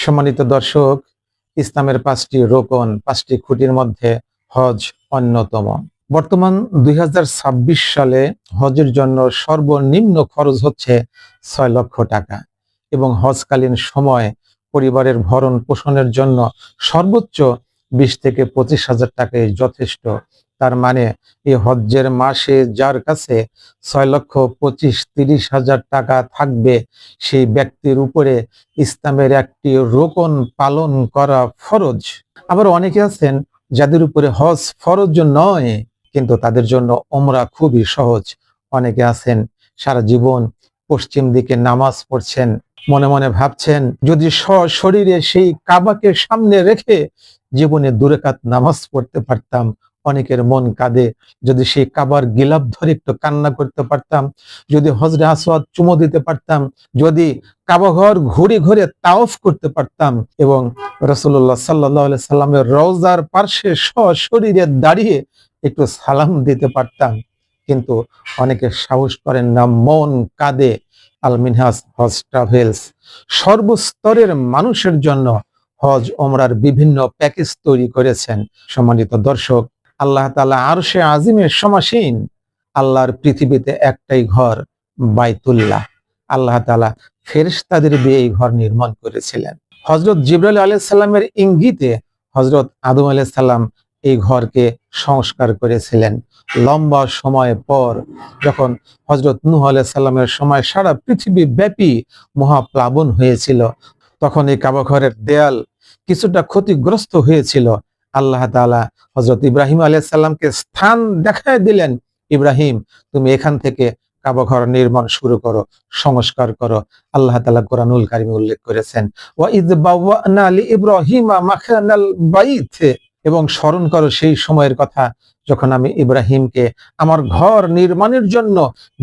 সম্মানিত দর্শক, ইসলামের 5টি রোকন, 5টি খুঁটির মধ্যে হজ অন্যতম। বর্তমান 2026 সালে হজের জন্য সর্বনিম্ন খরচ হচ্ছে 6 লক্ষ টাকা এবং হজকালীন সময় পরিবারের ভরণ পোষণের জন্য সর্বোচ্চ 20 থেকে 25,000 টাকাই যথেষ্ট। তার মানে এই হজ্জের মাসে যার কাছে 6,25,30,000 টাকা থাকবে, সেই ব্যক্তির উপরে ইসলামের একটি রোকন পালন করা ফরজ। আবার অনেকে আছেন যাদের উপরে হজ ফরজ নয়, কিন্তু তাদের জন্য ওমরা খুবই সহজ। অনেকে আছেন সারা জীবন পশ্চিম দিকে নামাজ পড়ছেন, মনে মনে ভাবছেন যদি সশরীরে সেই কাবাকে সামনে রেখে জীবনে 2 রাকাত নামাজ পড়তে পারতাম। অনেকের মন কাঁদে, যদি সেই কাবার গিলাফ ধরে একটু কান্না করতে পারতাম, যদি হজরে আসওয়াদ চুমো দিতে পারতাম, যদি কাবা ঘর ঘুরে ঘুরে তাওয়াফ করতে পারতাম এবং রাসূলুল্লাহ সাল্লাল্লাহু আলাইহি সাল্লামের রওজার পার্শ্বে সশরীরে দাঁড়িয়ে একটু সালাম দিতে পারতাম। কিন্তু অনেকে সাহস করেন না, মন কাঁদে। আল মিনহাজ হজ ট্রাভেলস সর্বস্তরের মানুষের জন্য হজ ওমরার বিভিন্ন প্যাকেজ তৈরি করেছেন। সম্মানিত দর্শক, আল্লাহ তাআলা আরশে আজিমের সমাসীন। আল্লাহর পৃথিবীতে একটাই ঘর, বাইতুল্লাহ। আল্লাহ তাআলা ফেরেশতাদের দিয়ে এই ঘর নির্মাণ করেছিলেন। হযরত জিবরাইল আলাইহিস সালামের ইঙ্গিতে হযরত আদম আলাইহিস সালাম এই ঘরকে সংস্কার করেছিলেন। লম্বা সময় পর যখন হযরত নূহ আলাইহিস সালামের সময় সারা পৃথিবী ব্যাপী মহাপ্লাবন হয়েছিল, তখন এই কাবা ঘরের দেয়াল কিছুটা ক্ষতিগ্রস্ত হয়েছিল। আল্লাহ তাআলা হযরত ইব্রাহিম আলাইহিস সালামকে স্থান দেখায় দিলেন, ইব্রাহিম তুমি এখান থেকে কাবা ঘর নির্মাণ শুরু করো, সংস্কার করো। আল্লাহ তাআলা কোরআনুল কারীমে উল্লেখ করেছেন, ওয়া ইয বাওয়া'না লিইব্রাহিমা মাকানাল বাইত, এবং স্মরণ করো সেই সময়ের কথা যখন আমি ইব্রাহিমকে আমার ঘর নির্মাণের জন্য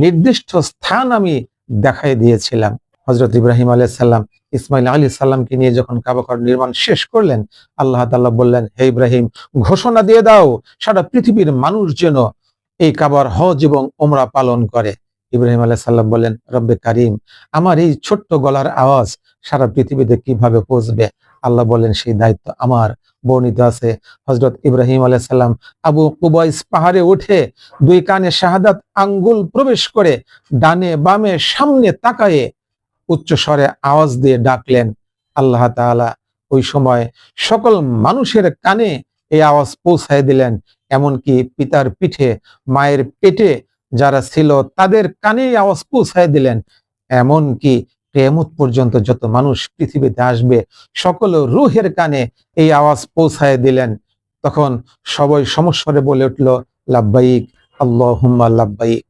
নির্দিষ্ট স্থান আমি দেখাই দিয়েছিলাম। হযরত ইব্রাহিম আলাইহিস সালাম ইসমাইল আলাইহিস সালামকে নিয়ে যখন কাবা ঘর নির্মাণ শেষ করলেন, আল্লাহ তাআলা বললেন, হে ইব্রাহিম, ঘোষণা দিয়ে দাও সারা পৃথিবীর মানুষ যেন এই কাবার হজ এবং ওমরা পালন করে। ইব্রাহিম আলাইহিস সালাম বলেন, রব্বে কারীম, আমার এই ছোট্ট গলার আওয়াজ সারা পৃথিবীতে কিভাবে পৌঁছবে? আল্লাহ বলেন, সেই দায়িত্ব আমার। বর্ণিত আছে হযরত ইব্রাহিম আলাইহিস সালাম আবু কুবাইস পাহাড়ে উঠে 2 কানে শাহাদাত আঙ্গুল প্রবেশ করে ডানে বামে সামনে তাকায়ে উচ্চ স্বরে আওয়াজ দিয়ে ডাকলেন। আল্লাহ তাআলা ওই সময় সকল মানুষের কানে এই আওয়াজ পৌঁছায় দিলেন, এমনকি পিতার পিঠে মায়ের পেটে যারা ছিল তাদের কানে আওয়াজ পৌঁছায় দিলেন। এমনকি কিয়ামত পর্যন্ত যত মানুষ পৃথিবীতে আসবে সকল রূহের কানে এই আওয়াজ পৌঁছায় দিলেন। তখন সবাই সমস্বরে বলে উঠল, লাব্বাইক আল্লাহুম্মা লাব্বাইক।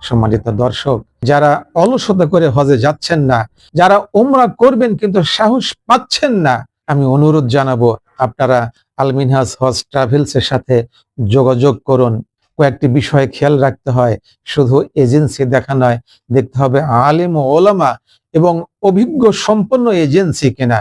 সম্মানিত দর্শক, যারা অলসতা করে হজে যাচ্ছেন না, যারা উমরা করবেন কিন্তু সাহস পাচ্ছেন না, আমি অনুরোধ জানাবো আপনারা আল মিনহাজ হজ ট্রাভেলস এর সাথে যোগাযোগ করুন। কয়েকটি বিষয়ে খেয়াল রাখতে হয়, শুধু এজেন্সি দেখা নয়, দেখতে হবে আলেম ও ওলামা এবং অভিজ্ঞ সম্পন্ন এজেন্সি কিনা।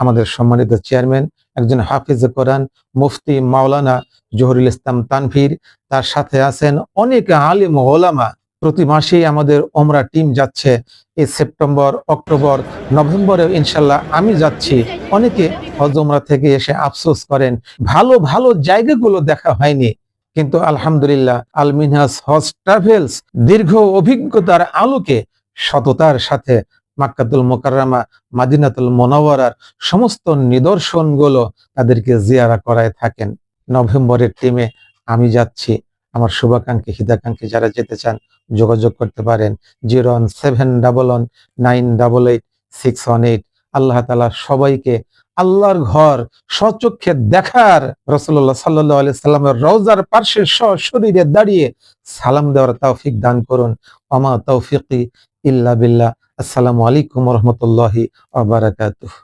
আমাদের সম্মানিত চেয়ারম্যান একজন হাফিজে কোরআন, মুফতি মাওলানা জহুরুল ইসলাম তানভীর, তার সাথে আছেন অনেক আলেম ও ওলামা। প্রতি মাসেই আমাদের ওমরা টিম যাচ্ছে। এই সেপ্টেম্বর, অক্টোবর, নভেম্বরে ইনশাল্লাহ আমি যাচ্ছি। অনেকে হজ ওমরা থেকে এসে আফসোস করেন ভালো ভালো জায়গাগুলো দেখা হয়নি, কিন্তু আলহামদুলিল্লাহ আল মিনহাজ হজ ট্রাভেলস দীর্ঘ অভিজ্ঞতার আলোকে সততার সাথে মাক্কাতুল মুকাররমা, মাদিনাতুল মুনাওয়ারার সমস্ত নিদর্শনগুলো তাদেরকে জিয়ারা করায় থাকেন। নভেম্বরের টিমে আমি যাচ্ছি। আমার শুভাকাঙ্ক্ষী হিতাকাঙ্ক্ষী যারা যেতে চান যোগাযোগ করতে পারেন 01711988618। আল্লাহ তাআলা সবাইকে আল্লাহর ঘর স্বচক্ষে দেখার, রাসূলুল্লাহ সাল্লাল্লাহু আলাইহি সাল্লামের রওজার পার্শ্বে সশরীরে দাঁড়িয়ে সালাম দেওয়ার তৌফিক দান করুন। ওমা তৌফিকি ইল্লা বিল্লাহ। আসসালামু আলাইকুম ওয়া রাহমাতুল্লাহি ওয়া বারাকাতুহু।